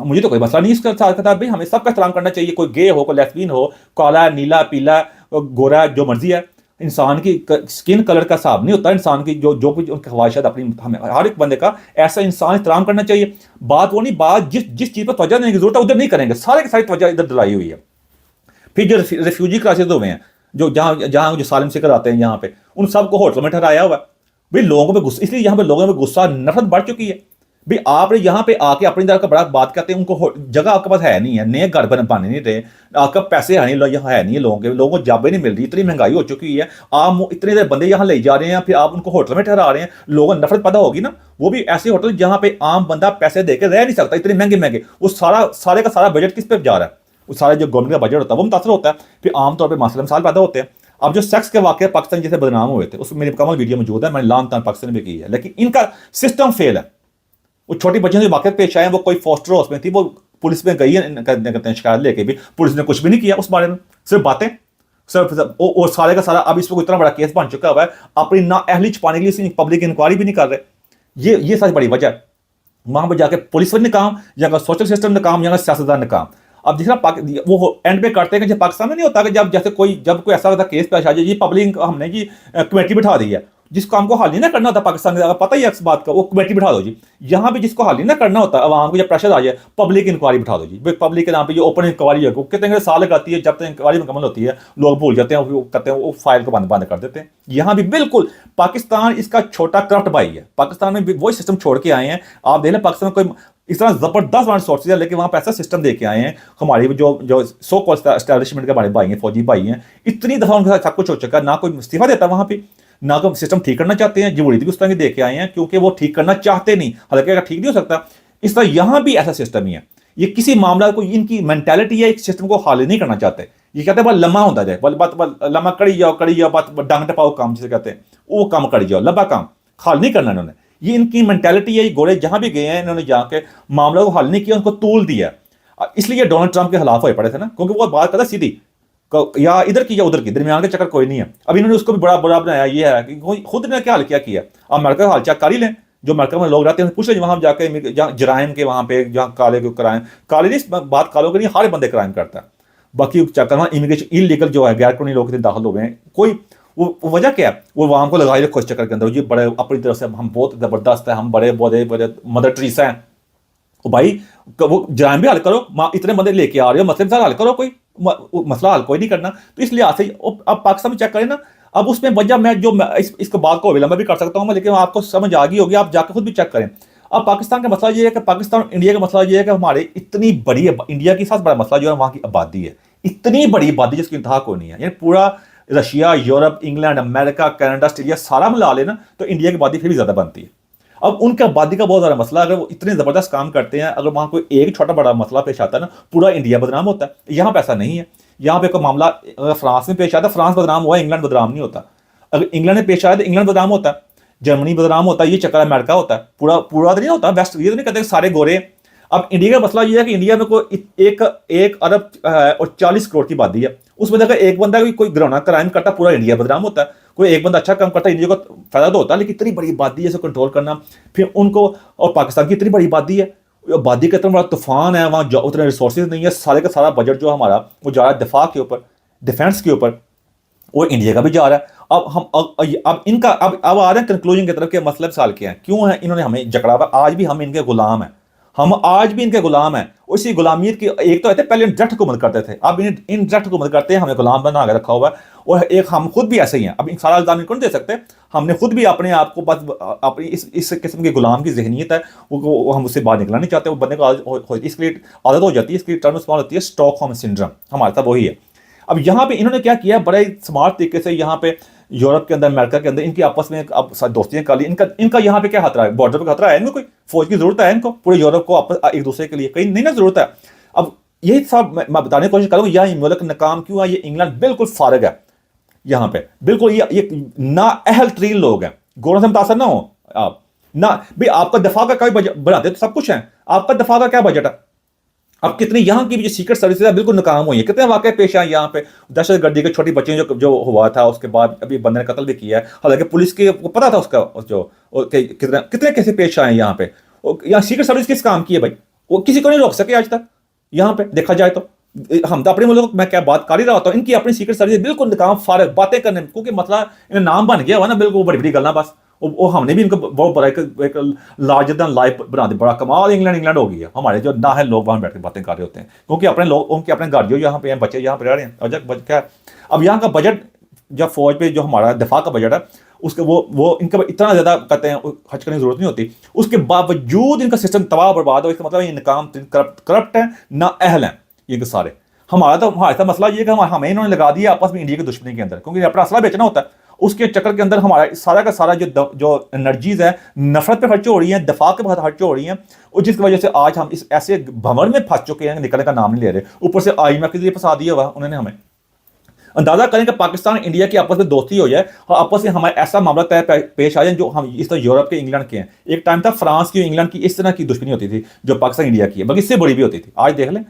मुझे तो कोई मसला नहीं इसका साथ किताब भाई, हमें सबका एहतराम करना चाहिए। कोई गे हो, कोई लेस्बियन हो, काला, नीला, पीला, गोरा, जो मर्जी है। इंसान की स्किन कलर का हिसाब नहीं होता। इंसान की जो कुछ उनकी ख्वाहिशात अपनी, हमें हर एक बंदे का ऐसा इंसान एहतराम करना चाहिए। बात वो नहीं, बात जिस चीज़ पर तवज्जो देने की जरूरत है उधर नहीं करेंगे, सारे की सारी तवज्जो इधर दिलाई हुई है। फिर जो रिफ्यूजी क्राइसिस हुए हैं, जो जहाँ जो सालिम सिकर आते हैं यहाँ पे, उन सबको होटल में ठहराया हुआ है भाई। लोगों पर गुस्सा, इसलिए यहाँ पे लोगों में गुस्सा, नफरत बढ़ चुकी है भाई। आप यहाँ पे आके अपनी तरह का बड़ा बात करते हैं, उनको जगह आपके पास है नहीं है, नए घर बने नहीं रहे, आपका पैसे है नहीं, यहाँ है नहीं है, लोगों को जॉबें नहीं मिल रही, इतनी महंगाई हो चुकी है। आप इतने सारे बंदे यहाँ ले जा रहे हैं, फिर आप उनको होटल में ठहरा रहे हैं, लोगों को नफरत पैदा होगी ना। वो भी ऐसे होटल जहाँ पे आम बंदा पैसे देकर रह नहीं सकता, इतने महंगे। वो सारे का सारा बजट किस पे जा रहा है, वो सारा जो गवर्नमेंट का बजट होता है वो मुतासर होता है। फिर आमतौर पर मसले मसाइल पैदा होते हैं। अब जो सेक्स के वाक़े पाकिस्तान जैसे बदनाम हुए थे, उसमें मेरी मुकम्मल वीडियो मौजूद है, मैंने लान तान पाकिस्तान में की है, लेकिन इनका सिस्टम फेल है। वो छोटी बच्चियों से वाक़ पेश आए, वो कोई फोस्टर हाउस में थी, वो पुलिस में गई है करते हैं शिकायत लेके, भी पुलिस ने कुछ भी नहीं किया उस बारे में, सिर्फ बातें, सिर्फ। और सारे का सारा अब इस पर इतना बड़ा केस बन चुका हुआ है, अपनी ना अहली छुपाने के लिए पब्लिक इंक्वायरी भी नहीं कर रहे। ये सबसे बड़ी वजह है। वहां पर जाके पुलिस ने काम, यहाँ का सोशल सिस्टम ने काम, यहाँ का सियासतदान ने काम। अब जिस वो एंड पे करते हैं कि पाकिस्तान में नहीं होता कि जब कोई ऐसा वैसा केस पेश आ जाए, ये पब्लिक हमने जी कमेटी बिठा दी है, जिस काम को हल नहीं ना करना होता पाकिस्तान में, पता ही है इस बात का, वो कमेटी बिठा दो जी। यहाँ भी जिसको हल नहीं ना करना होता, आवाम को जब प्रेशर आ जाए, पब्लिक इंक्वायरी बिठा दो जी। पब्लिक के नाम पे जो ओपन इंक्वायरी है, वो कितने साल लगाती है, जब तक इंक्वायरी मुकम्मल होती है लोग भूल जाते हैं, वो करते हैं, वो फाइल को बंद कर देते हैं। यहाँ भी बिल्कुल पाकिस्तान इसका छोटा करप्ट भाई है। पाकिस्तान में भी वही सिस्टम छोड़ के आए हैं। आप देख लें, पाकिस्तान में कोई इस तरह जबरदस्त हमारे सोर्सेज है, लेकिन वहाँ पे ऐसा सिस्टम दे के आए हैं। हमारी जो सो कॉल्ड एस्टैब्लिशमेंट के हमारे भाई हैं, फौजी भाई हैं, इतनी दफा उनके साथ सब कुछ हो चुका है, ना कोई इस्तीफा देता वहाँ पे, ना कोई सिस्टम ठीक करना चाहते हैं। जमहूरियत भी उस तरह की दे के आए हैं, क्योंकि वो ठीक करना चाहते नहीं, हालांकि अगर ठीक नहीं हो सकता। इस तरह यहाँ भी ऐसा सिस्टम ही है। ये किसी मामला को, इनकी मेंटालिटी है, एक सिस्टम को हल नहीं करना चाहते। ये कहते हैं बस लम्हा होता जाए, लम्हा करी जाओ, बात डांग टपाओ काम जिसे कहते हैं, वो काम करी जाओ, लंबा काम हल नहीं करना इन्होंने। ये इनकी मेंटालिटी है। ये गोरे जहां भी गए हैं, इन्होंने जाके मामला को हल नहीं किया, उनको तूल दिया। इसलिए डोनाल्ड ट्रंप के खिलाफ हुए पड़े थे ना, क्योंकि वो बात करता सीधी, या इधर की या उधर की, दरमियान का चक्कर कोई नहीं है। अब इन्होंने उसको भी बड़ा बुरा बनाया। ये है कि खुद ने क्या हाल किया। अब अमेरिका का हाल चेक कर ही लें, जो अमेरिका में लोग रहते हैं, पूछ लें वहां जाके, जहाँ जराइम के वहां पे, जहाँ काले को क्राइम, काले नहीं बात कालों की नहीं, हर बंदे क्राइम करता है। बाकी चक्कर इमिग्रेशन इलीगल जो है, गैर कानूनी लोग दाखिल हो गए हैं, कोई वो वजह क्या है, वो वहां को लगाई रखो इस चक्कर के अंदर। ये बड़े अपनी तरफ से हम बहुत जबरदस्त है, हम बड़े मदर टेरेसा हैं। तो भाई वो जराइम भी हल करो, इतने बंदे लेके आ रहे हो, मसले हल करो, कोई मसला हल कोई नहीं करना। तो इसलिए आज से अब पाकिस्तान में चेक करें ना, अब उसमें वजह इसको बात को विलंब भी कर सकता हूँ मैं, लेकिन आपको समझ आ गई होगी, आप जाकर खुद भी चेक करें। अब पाकिस्तान का मसला ये है कि पाकिस्तान और इंडिया का मसला ये है कि हमारे इतनी बड़ी इंडिया की सबसे बड़ा मसला जो है वहाँ की आबादी है। इतनी बड़ी आबादी जिसकी इंतहा कोई नहीं है, यानी पूरा Russia, Europe, England, America, Canada, Australia सारा मिला लेना तो इंडिया की आबादी फिर भी ज़्यादा बनती है। अब उनकी आबादी का बहुत ज़्यादा मसला, अगर वो इतने ज़बरदस्त काम करते हैं, अगर वहाँ कोई एक छोटा बड़ा मसला पेश आता है ना, पूरा इंडिया बदनाम होता है। यहाँ पे ऐसा नहीं है। यहाँ पे कोई मामला अगर फ्रांस में पेश आता है, फ्रांस बदनाम हुआ, इंग्लैंड बदनाम नहीं होता। अगर इंग्लैंड में पेश आया तो इंग्लैंड बदनाम होता है, जर्मनी बदनाम होता है, ये चक्कर अमेरिका होता है। पूरा पूरा तो नहीं होता वेस्ट, ये तो नहीं कहते सारे गोरे। अब इंडिया का मसला ये है कि इंडिया में कोई एक अरब और 40 करोड़ की आबादी है। उसमें अगर एक बंदा कोई घिनौना क्राइम करता, पूरा इंडिया बदनाम होता है। कोई एक बंदा अच्छा काम करता है, इंडिया को फायदा तो होता है, लेकिन इतनी बड़ी आबादी है, इसे कंट्रोल करना फिर उनको। और पाकिस्तान की इतनी बड़ी आबादी है, आबादी का इतना बड़ा तूफान है, वहाँ उतने रिसोर्सेज नहीं है। सारे का सारा बजट जो हमारा वो जा रहा है दिफा के ऊपर, डिफेंस के ऊपर, और इंडिया का भी जा रहा है। अब इनका अब आ रहे हैं कंक्लूजन की तरफ के मसले साल के हैं, क्यों है इन्होंने हमें जकड़ा हुआ। आज भी हम इनके गुलाम हैं, हम आज भी इनके गुलाम हैं। उसी गुलामियत की एक तो थे पहले जट हुकूमत करते थे, अब इन जट हुकूमत करते हैं, हमें गुलाम बना के रखा हुआ है। और एक हम खुद भी ऐसे ही हैं। अब इन सारा इल्जाम इनको नहीं दे सकते, हमने खुद भी अपने आप को बस अपनी इस किस्म की गुलाम की जहनीत है वो हम उससे बाहर निकलना नहीं चाहते। वो बंदे को इसके लिए आदत हो जाती है, इसकी टर्म इस्तेमाल होती है स्टॉकहोम सिंड्रोम, हमारे साथ वही है। अब यहाँ पे इन्होंने क्या किया, बड़े स्मार्ट तरीके से यहाँ पे यूरोप के अंदर, अमेरिका के अंदर इनकी आपस में अब दोस्तियां कर ली। इनका यहाँ पे क्या खतरा है, बॉर्डर पे खतरा है इनको, कोई फौज की जरूरत है इनको पूरे यूरोप को आपस एक दूसरे के लिए, कहीं नहीं ना जरूरत है। अब यही सब मैं बताने की कोशिश करूँगा, यह मुल्क नाकाम क्यों है। ये इंग्लैंड बिल्कुल फारग है यहाँ पे, बिल्कुल ये नाअहल तरीन लोग हैं। गोरों से मुतासर ना हो आप ना भाई, आपका दफा का कोई बजट बनाते तो सब कुछ है, आपका दफा का क्या बजट है। अब कितनी यहाँ की भी जो सीक्रेट सर्विसेज है बिल्कुल नाकाम हुई है, कितने वाकई पेश आए यहाँ पे। दहशतगर्दी के छोटी बच्चे जो हुआ था, उसके बाद अभी बंदे ने कत्ल भी किया है, हालांकि पुलिस के को पता था उसका जो कितने कितने कैसे पेश आए यहाँ पे। यहाँ सीक्रेट सर्विस किस काम की है भाई, वो किसी को नहीं रोक सके आज तक यहाँ पे देखा जाए तो। हम तो अपने मुल्क मैं क्या बात कर ही रहा होता हूँ, इनकी अपनी सीक्रेट सर्विस बिल्कुल नाकाम फारग बातें करने में, क्योंकि मतलब इन्हें नाम बन गया हुआ ना, बिल्कुल बड़ी बड़ी गल्ला बस। वो हमने भी इनको बहुत बड़ा एक लार्जर देन लाइफ बना दिया, बड़ा कमाल इंग्लैंड हो गया। हमारे जो ना है लोग वहाँ बैठ के बातें कर रहे होते हैं, क्योंकि अपने लोग उनके अपने घर जो यहाँ पे हैं, बच्चे यहाँ पे रह रहे हैं। और क्या अब यहाँ का बजट जब फौज पे जो हमारा दिफा का बजट है उसके वो इनका इतना ज़्यादा कहते हैं खर्च करने की जरूरत नहीं होती, उसके बावजूद इनका सिस्टम तबाह बर्बाद हो। इसका मतलब ये नाकाम करप्ट है, ना अहल हैं ये सारे। हमारा साथ मसला ये है कि हमें इन्होंने लगा दिया आपस में इंडिया की दुश्मनी के अंदर, क्योंकि अपना असला बेचना होता है। उसके चक्कर के अंदर हमारा सारा का सारा जो एनर्जीज है नफरत पे खर्च हो रही है, दफा के बाद खर्च हो रही हैं, और जिसकी वजह से आज हम इस ऐसे भंवर में फंस चुके हैं, निकलने का नाम नहीं ले रहे। ऊपर से IMF के लिए फंसा दिया हुआ उन्होंने हमें। अंदाजा करें कि पाकिस्तान इंडिया की आपस में दोस्ती हो जाए और आपस में हमारे ऐसा मामला तय पेश आ जाए जो हम इस तरह यूरोप के, इंग्लैंड के हैं। एक टाइम था फ्रांस की, इंग्लैंड की इस तरह की दुश्मनी होती थी जो पाकिस्तान इंडिया की है, बल्कि इससे बड़ी भी होती थी। आज देख लें,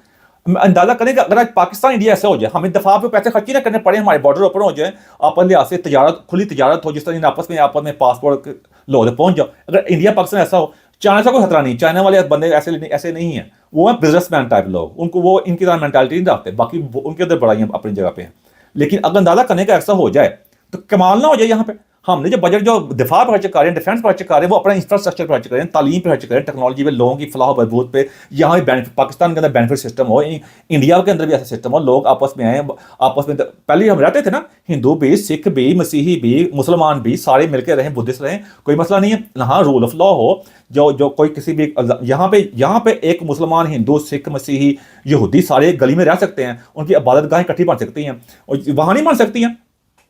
अंदाजा करें कि अगर आज पाकिस्तान इंडिया ऐसा हो जाए, हमें दफा पे पैसे खर्च ही ना करने पड़े, हमारे बॉर्डर ओपन हो जाए, आपस लिहाज से तजारत, खुली तजारत हो, जिस तरह आपस में पासपोर्ट लो पहुंच जाओ। अगर इंडिया पाकिस्तान ऐसा हो, चाइना से कोई खतरा नहीं, चाइना वाले बंदे ऐसे नहीं है, वो है बिजनेसमैन टाइप लोग, उनको वो इनकी तरह मेंटालिटी नहीं रखते, बाकी उनके अंदर बड़ाई अपनी जगह पे हैं। लेकिन अगर अंदाजा करने का ऐसा हो जाए तो कमाल ना हो जाए। यहाँ पे हमने जो बजट जो दिफा पर खर्च कर रहे हैं, डिफेंस पर खर्च कर रहे हैं, वो अपना इंफ्रास्ट्रक्चर पर खर्च कर रहे हैं, तालीम पर खर्च कर रहे हैं, टेक्नोलॉजी पे, लोगों की फलाह बहबूद पे। यहाँ भी बेनिफिट, पाकिस्तान के अंदर बेनिफिट सिस्टम हो, इंडिया के अंदर भी ऐसा सिस्टम हो, लोग आपस में आए, आपस में पहले हम रहते थे ना, हिंदू भी, सिख भी, मसीही भी, मुसलमान भी, सारे मिलकर रहें, बुद्धिस्ट रहें, कोई मसला नहीं है। हाँ, रूल ऑफ लॉ हो, जो कोई किसी भी यहाँ पे एक मुसलमान, हिंदू, सिख, मसीही, यहूदी सारे गली में रह सकते हैं, उनकी इबादत गाहें इकट्ठी बन सकती हैं, और वहाँ नहीं बन सकती हैं।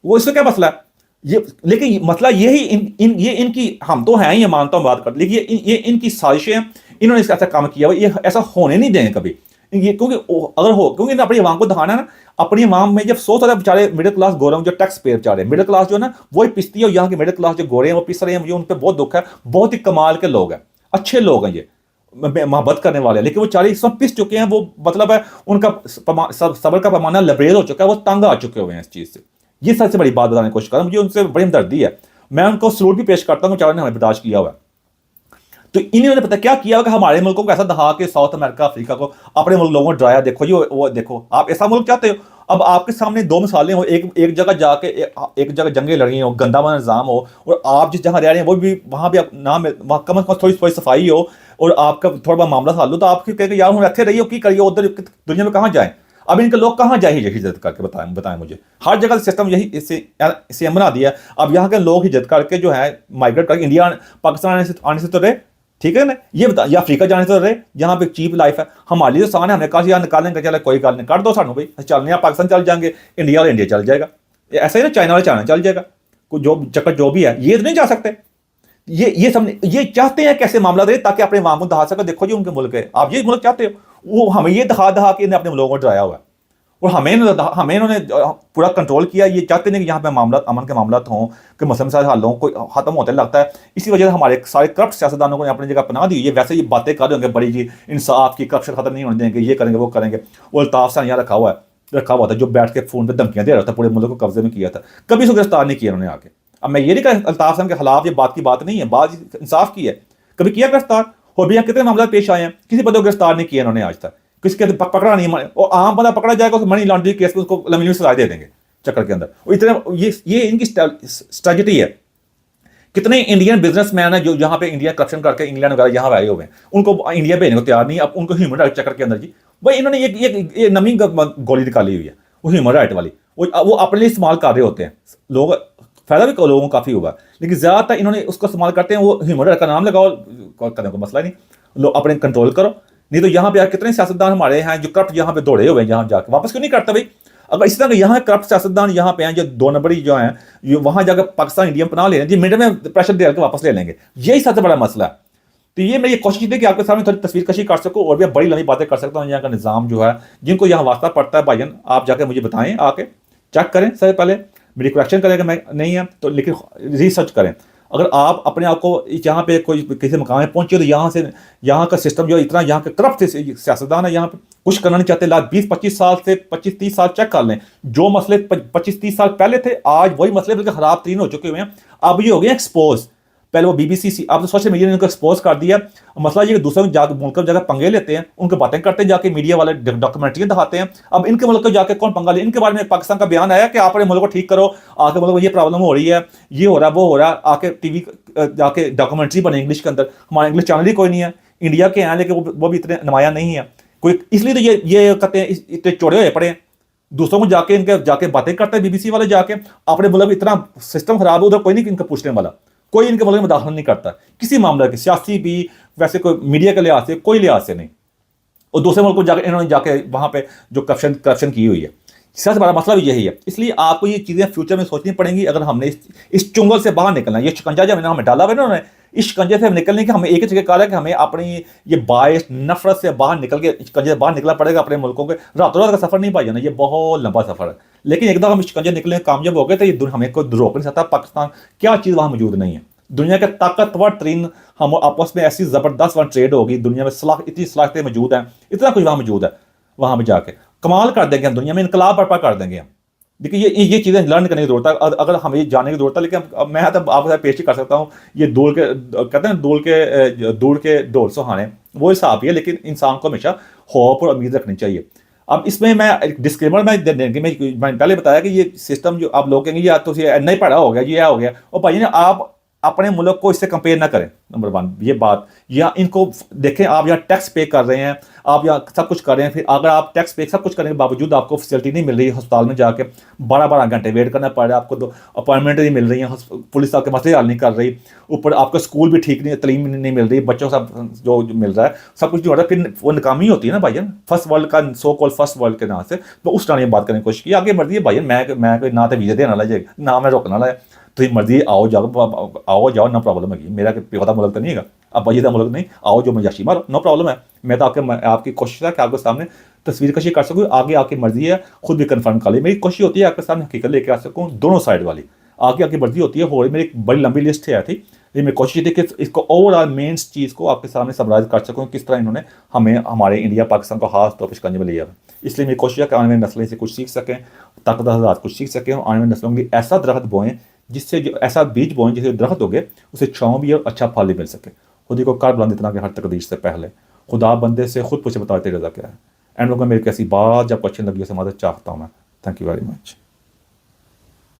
वो इसका क्या मसला है ये, लेकिन मसला यही ये इनकी, हम तो हैं, ये मानता हूँ बात कर, लेकिन ये इनकी साजिशें हैं, इन्होंने इसका ऐसा काम किया हुआ, ये ऐसा होने नहीं देंगे कभी। ये क्योंकि अगर हो, क्योंकि अपनी अवाम को दिखाना ना, अपनी अवाम में जब 100 बेचारे मिडिल क्लास गोरे जो टैक्स पेयर बेचारे मिडिल क्लास जो है ना, वही पिसती है। यहाँ के मिडिल क्लास जो गोरे हैं वो पिस रहे हैं, मुझे उन पर बहुत दुख है। बहुत ही कमाल के लोग हैं, अच्छे लोग हैं, ये मोहब्बत करने वाले हैं, लेकिन वो चारे इस वक्त पिस चुके हैं। वो मतलब है उनका सब्र का पैमाना लबरेज हो चुका है, वो तंग आ चुके हुए हैं इस चीज़ से। ये सबसे बड़ी बात बताने की कोशिश कर रहा हूँ, मुझे उनसे बड़ी हमदर्दी है। मैं उनको सलूट भी पेश करता हूँ, चारों ने हमें बर्दाश्त किया हुआ है। तो इन्होंने पता क्या किया कि हमारे मुल्कों को ऐसा दहा के साउथ अमेरिका, अफ्रीका को अपने मुल्क लोगों को डराया। देखो जी, वो देखो, आप ऐसा मुल्क चाहते हो। अब आपके सामने दो मिसालें हो, एक जगह जाके एक जगह जंगें लड़ी हो, गंदा बना निज़ाम हो, और आप जिस जगह रह रहे हैं वो भी वहाँ भी ना वहाँ कम अज़ कम थोड़ी सफाई हो, और आपका थोड़ा बहुत मामला हल हो, तो आप कहेंगे यार हम अच्छे रहिए, की करिए, उधर दुनिया में कहाँ जाएँ। अब इनके लोग कहाँ जाए हिजरत करके, बताएं बताएं मुझे। हर जगह सिस्टम यही इसे बना दिया। अब यहाँ के लोग हिजरत करके जो है माइग्रेट करके इंडिया पाकिस्तान आने से तो रहे, ठीक है ना, ये बता, या अफ्रीका जाने से रहे जहाँ पे चीप लाइफ है। हमारे लिए तो आसान है, हमने कहा यहाँ निकालेंगे, चले कोई गल नहीं, कर दो सानू भाई, चलने पाकिस्तान चल जाएंगे, इंडिया वाला इंडिया चल जाएगा, ऐसा ही ना, चाइना वाला चाइना चल जाएगा, कोई जो चक्कर जो भी है, ये तो नहीं जा सकते। ये सब ये चाहते हैं कैसे मामला दे ताकि अपने मामूल दिखा सके, देखो जी उनके मुल्क है, आप ये मुल्क चाहते हो, वो हमें ये दिखा के इन्हें अपने लोगों को डराया हुआ है, और हमें इन्होंने पूरा कंट्रोल किया। ये चाहते नहीं कि यहाँ पे मामला अमन के मामला हों, कि मसले मसाइल हल हों, कोई खत्म होते लगता है। इसी वजह से हमारे सारे करप्ट सियासतदानों को अपनी जगह पना दी। ये वैसे ये बातें कर रहे होंगे बड़ी जी, इंसाफ की, करप्शन खत्म नहीं होने देंगे, ये करेंगे वो करेंगे। वो अल्ताफ सानी यहाँ रखा हुआ था जो बैठ के फोन पे धमकियां दे रहा था, पूरे मुल्क को कब्जे में किया था, कभी उसको गिरफ्तार नहीं किया उन्होंने आके। अब मैं ये नहीं कहा अल्ताफ सानी के खिलाफ ये बात की बात नहीं है, बात इंसाफ की है, कभी किया गिरफ्तार? और भी कितने मामला पेश आए हैं, किसी बंदे को गिरफ्तार नहीं किया इन्होंने आज तक, किसी के पकड़ा नहीं, और आम बंदा पकड़ा जाएगा उसको मनी लॉन्ड्रिंग केस में उसको लंबी सजा दे देंगे चक्कर के अंदर। और इतने ये इनकी स्ट्रेटजी है। कितने इंडियन बिजनेसमैन है जो यहाँ पे इंडिया करप्शन करके इंग्लैंड वगैरह यहाँ आए हुए हैं, उनको इंडिया भेजने को तैयार नहीं है। अब उनको ह्यूमन राइट चक्कर के अंदर जी भाई इन्होंने ये नमी गोली निकाली हुई है, वो ह्यूमन राइट वाली, वो अपने लिए इस्तेमाल कर रहे होते हैं लोग, फायदा भी लोगों को काफ़ी हुआ, लेकिन ज़्यादातर इन्होंने उसको इस्तेमाल करते हैं। वो ह्यूमन राइट का नाम लगाओ, करने को मसला नहीं, लोग अपने कंट्रोल करो। नहीं तो यहाँ पे कितने सियासतदान हमारे हैं जो करप्ट यहाँ पे दौड़े हुए हैं, यहाँ जाकर वापस क्यों नहीं करते भाई? अगर इस तरह के यहाँ करप्ट सियासतदान यहाँ पे हैं जो 2 नंबरी जो हैं, ये वहाँ जाकर पाकिस्तान इंडिया बना ले रहे हैं जी, मिनट में प्रेशर दे के वापस ले लेंगे, यही सबसे बड़ा मसला है। तो ये मेरी कोशिश थी कि आपके सामने थोड़ी तस्वीर कशी कर सकूँ, और भी बड़ी लंबी बातें कर सकता हूँ। यहाँ का निज़ाम जो है, जिनको यहाँ वास्ता पड़ता है भाईजान, आप जाकर मुझे बताएं, आके चेक करें, सबसे पहले मेरी करेक्शन करें कि मैं नहीं है तो, लेकिन रिसर्च करें। अगर आप अपने आप को यहाँ पे कोई किसी मकाम में पहुंचे तो यहाँ का सिस्टम जो इतना यहाँ के करप्ट सियासतदान है, यहाँ पे कुछ करना नहीं चाहते। 20-25 साल से 25-30 साल चेक कर लें, जो मसले 25-30 साल पहले थे आज वही मसले बल्कि खराब तरीन हो चुके हुए हैं। अब ये हो गए एक्सपोज। पहले वो BBC अब तो सोशल मीडिया ने उनको एक्सपोज कर दिया। मसला ये दूसरों जाकर मुल्क जगह पंगे लेते हैं, उनकी बातें करते हैं, जाके मीडिया वाले डॉक्यूमेंट्री दिखाते हैं। अब इनके मुल्क को जाके कौन पंगा ले? इनके बारे में पाकिस्तान का बयान आया कि आप अपने मुल्क को ठीक करो, आके मुल्क को ये प्रॉब्लम हो रही है, ये हो रहा है, वो हो रहा है, आके टीवी जाके डॉक्यूमेंट्री बने इंग्लिश के अंदर। हमारा इंग्लिश चैनल ही कोई नहीं है, इंडिया के हैं लेकिन वो भी इतने नुमाया नहीं है कोई, इसलिए तो ये कहते हैं इतने चौड़े हुए पड़े हैं। दूसरों को जाके बातें करते हैं BBC वाले, जाके अपने मुल्क में इतना सिस्टम खराब है, उधर कोई नहीं इनका पूछने वाला, कोई इनके मुल्क में दाखिल नहीं करता किसी मामले के, सियासी भी वैसे कोई मीडिया के लिहाज से कोई लिहाज से नहीं। और दूसरे मुल्क को जाकर इन्होंने जाके वहाँ पे जो करप्शन की हुई है, सबसे बड़ा मसला भी यही है। इसलिए आपको ये चीज़ें फ्यूचर में सोचनी पड़ेंगी अगर हमने इस चुंगल से बाहर निकलना है। ये शिकंजा जब हमें डाला हुआ है ना उन्होंने, इस शिकंजे से निकलने के हमें एक ही तरीका है कि हमें अपनी ये बायस नफरत से बाहर निकल के शिकंजे से बाहर निकलना पड़ेगा। अपने मुल्कों के रातों रात का सफर नहीं भाई जाना, ये बहुत लंबा सफर है, लेकिन एकदम हम शिकंजे निकलने कामयाब हो गए तो ये हमें कोई रोक नहीं सकता। पाकिस्तान क्या चीज़ वहाँ मौजूद नहीं है, दुनिया के ताकतवर तरीन हम आपस में ऐसी ज़बरदस्त वहाँ ट्रेड होगी, दुनिया में इतनी सलाहतें मौजूद हैं, इतना कुछ वहाँ मौजूद है, वहाँ पर जाके कमाल कर देंगे हम, दुनिया में इनकलाब बर्पा कर देंगे हम। देखिए ये चीज़ें लर्न करने की जरूरत है, अगर हमें ये जानने की जरूरत है। लेकिन मैं तो आपके साथ पेश ही कर सकता हूँ, ये कहते हैं दूर के डोल सुहाने, वो हिसाब ही है। लेकिन इंसान को हमेशा होप और उम्मीद रखनी चाहिए। अब इसमें मैं एक डिस्क्लेमर मैं पहले बताया कि ये सिस्टम जो आप लोग कहेंगे या तो नहीं पढ़ा हो गया, ये हो गया, और भाई ने आप अपने मुल्क को इससे कंपेयर ना करें। नंबर 1 ये बात, या इनको देखें, आप यहाँ टैक्स पे कर रहे हैं, आप यहाँ सब कुछ कर रहे हैं, फिर अगर आप टैक्स पे सब कुछ करने के बावजूद आपको फैसिलिटी नहीं मिल रही, अस्पताल में जाके 12-12 घंटे वेट करना पड़ रहा है, आपको तो अपॉइंटमेंट नहीं मिल रही है, पुलिस आपके मसले हल नहीं कर रही, ऊपर आपका स्कूल भी ठीक नहीं, तलीम नहीं मिल रही, बच्चों सब जो मिल रहा है सब कुछ जो हो रहा है, फिर वो नाकामी होती है ना भाई। फर्स्ट वर्ल्ड का सो कॉल फर्स्ट वर्ल्ड के नाम से तो उस टाइम बात करने की कोशिश की, आगे मर्जी है भाई, मैं कोई ना तो वीज़ा देने वाला है ना मैं रोकने वाला है, तो मर्जी आओ जाओ ना प्रॉब्लम है, मेरा बेखुदा मुल्क तो नहीं है, अब वही मुल्क नहीं, आओ जो मजाशी मारो, नो प्रॉब्लम है। मैं तो आपकी कोशिश है कि आपके सामने तस्वीर कशी कर सकूँ, आगे आपकी मर्जी है, खुद भी कन्फर्म कर ली, मेरी कोशिश होती है आपके सामने हकीकत लेके आ सकूँ दोनों साइड वाली, आगे आपकी मर्जी होती है। हो मेरी एक बड़ी लंबी लिस्ट है थी, लेकिन मेरी कोशिश थी कि इसको ओवरऑल मेन चीज़ को आपके सामने समराइज कर सकूँ, किस तरह इन्होंने हमें हमारे इंडिया पाकिस्तान को खास तौर पर शिकंजे में लिया। इसलिए मेरी कोशिश है कि आने वाली नस्लें से कुछ सीख सकें, ताकतवर हज़रात कुछ सीख सकें, और आने वाली नस्लों की ऐसा दरख्त बोएं जिससे जो ऐसा बीज बोएं जिससे दरख्त हो गए उसे छाँव भी और अच्छा फल भी मिल सके। खुद को कर बुलंद इतना कि हर तकदीर से पहले खुदा बंदे से खुद पूछे बताते रजा क्या है। एंड लोगों में मेरी कैसी बात जब अच्छी लगी से मदद चाहता हूँ मैं। Thank you very much.